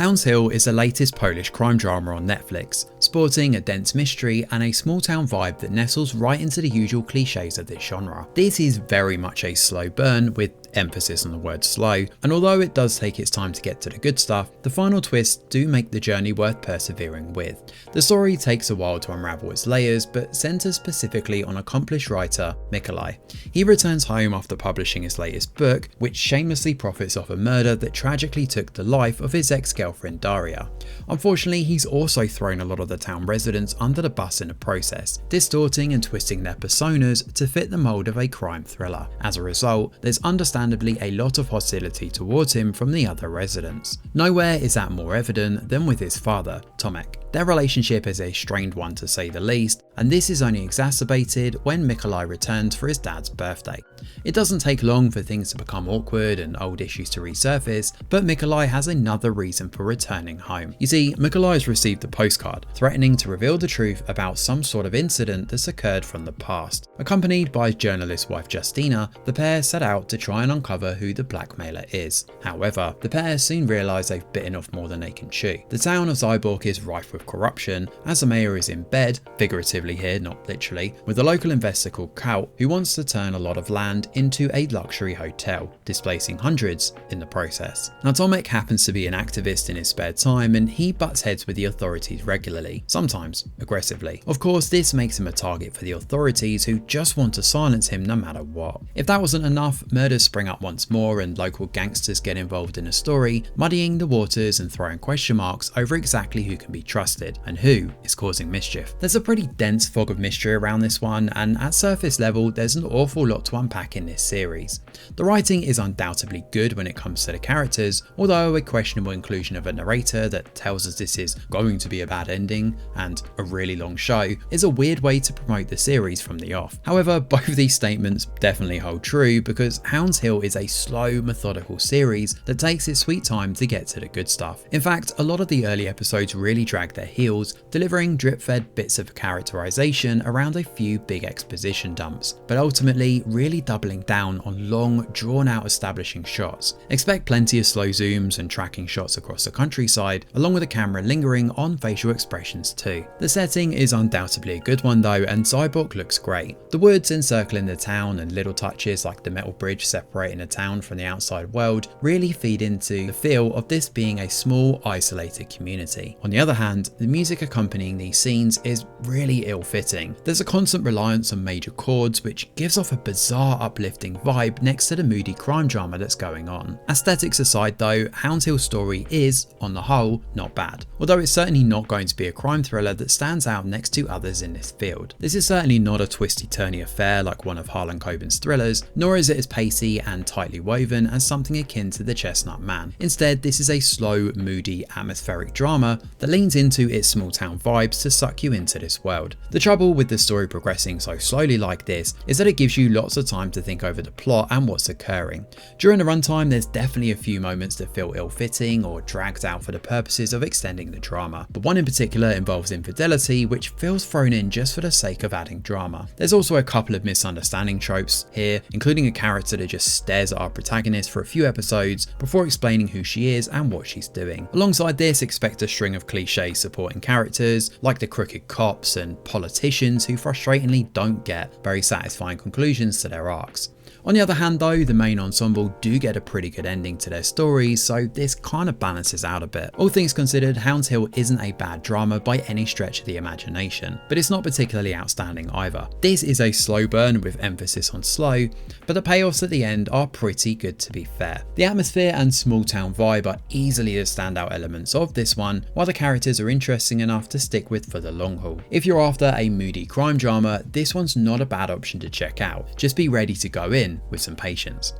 Hound's Hill is the latest Polish crime drama on Netflix, sporting a dense mystery and a small town vibe that nestles right into the usual cliches of this genre. This is very much a slow burn with emphasis on the word slow, and although it does take its time to get to the good stuff, the final twists do make the journey worth persevering with. The story takes a while to unravel its layers, but centers specifically on accomplished writer Mikołaj. He returns home after publishing his latest book, which shamelessly profits off a murder that tragically took the life of his ex-girlfriend Daria. Unfortunately, he's also thrown a lot of the town residents under the bus in the process, distorting and twisting their personas to fit the mold of a crime thriller. As a result, there's understandably a lot of hostility towards him from the other residents. Nowhere is that more evident than with his father, Tomek. Their relationship is a strained one to say the least, and this is only exacerbated when Mikołaj returns for his dad's birthday. It doesn't take long for things to become awkward and old issues to resurface, but Mikołaj has another reason for returning home. You see, Mikołaj has received a postcard threatening to reveal the truth about some sort of incident that's occurred from the past. Accompanied by his journalist wife Justina, the pair set out to try and uncover who the blackmailer is. However, the pair soon realise they've bitten off more than they can chew. The town of Zyborg is rife with corruption, as the mayor is in bed, figuratively here, not literally, with a local investor called Kaut who wants to turn a lot of land into a luxury hotel, displacing hundreds in the process. Now Tomek happens to be an activist in his spare time, and he butts heads with the authorities regularly, sometimes aggressively. Of course, this makes him a target for the authorities who just want to silence him no matter what. If that wasn't enough, murders spring up once more and local gangsters get involved in the story, muddying the waters and throwing question marks over exactly who can be trusted and who is causing mischief. There's a pretty dense fog of mystery around this one, and at surface level there's an awful lot to unpack in this series. The writing is undoubtedly good when it comes to the characters, although a questionable inclusion of a narrator that tells us this is going to be a bad ending and a really long show is a weird way to promote the series from the off. However, both of these statements definitely hold true because Hound's Hill is a slow, methodical series that takes its sweet time to get to the good stuff. In fact, a lot of the early episodes really drag their heels, delivering drip-fed bits of characterization around a few big exposition dumps, but ultimately really doubling down on long, drawn-out establishing shots. Expect plenty of slow zooms and tracking shots across the countryside, along with the camera lingering on facial expressions too. The setting is undoubtedly a good one though, and Zyborg looks great. The woods encircling the town and little touches like the metal bridge separating the town from the outside world really feed into the feel of this being a small, isolated community. On the other hand, the music accompanying these scenes is really ill-fitting. There's a constant reliance on major chords, which gives off a bizarre uplifting vibe next to the moody crime drama that's going on. Aesthetics aside though, Hound's Hill's story is, on the whole, not bad, although it's certainly not going to be a crime thriller that stands out next to others in this field. This is certainly not a twisty-turny affair like one of Harlan Coben's thrillers, nor is it as pacey and tightly woven as something akin to The Chestnut Man. Instead, this is a slow, moody, atmospheric drama that leans into its small town vibes to suck you into this world. The trouble with the story progressing so slowly like this is that it gives you lots of time to think over the plot and what's occurring. During the runtime, there's definitely a few moments that feel ill-fitting or dragged out for the purposes of extending the drama, but one in particular involves infidelity, which feels thrown in just for the sake of adding drama. There's also a couple of misunderstanding tropes here, including a character that just stares at our protagonist for a few episodes before explaining who she is and what she's doing. Alongside this, expect a string of cliche supporting characters like the crooked cops and politicians who frustratingly don't get very satisfying conclusions to their arcs. On the other hand though, the main ensemble do get a pretty good ending to their stories, so this kind of balances out a bit. All things considered, Hound's Hill isn't a bad drama by any stretch of the imagination, but it's not particularly outstanding either. This is a slow burn with emphasis on slow, but the payoffs at the end are pretty good to be fair. The atmosphere and small town vibe are easily the standout elements of this one, while the characters are interesting enough to stick with for the long haul. If you're after a moody crime drama, this one's not a bad option to check out. Just be ready to go in with some patience.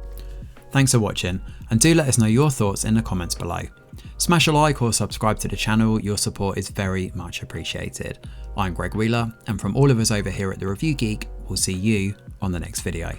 Thanks for watching, and do let us know your thoughts in the comments below. Smash a like or subscribe to the channel, your support is very much appreciated. I'm Greg Wheeler, and from all of us over here at The Review Geek, we'll see you on the next video.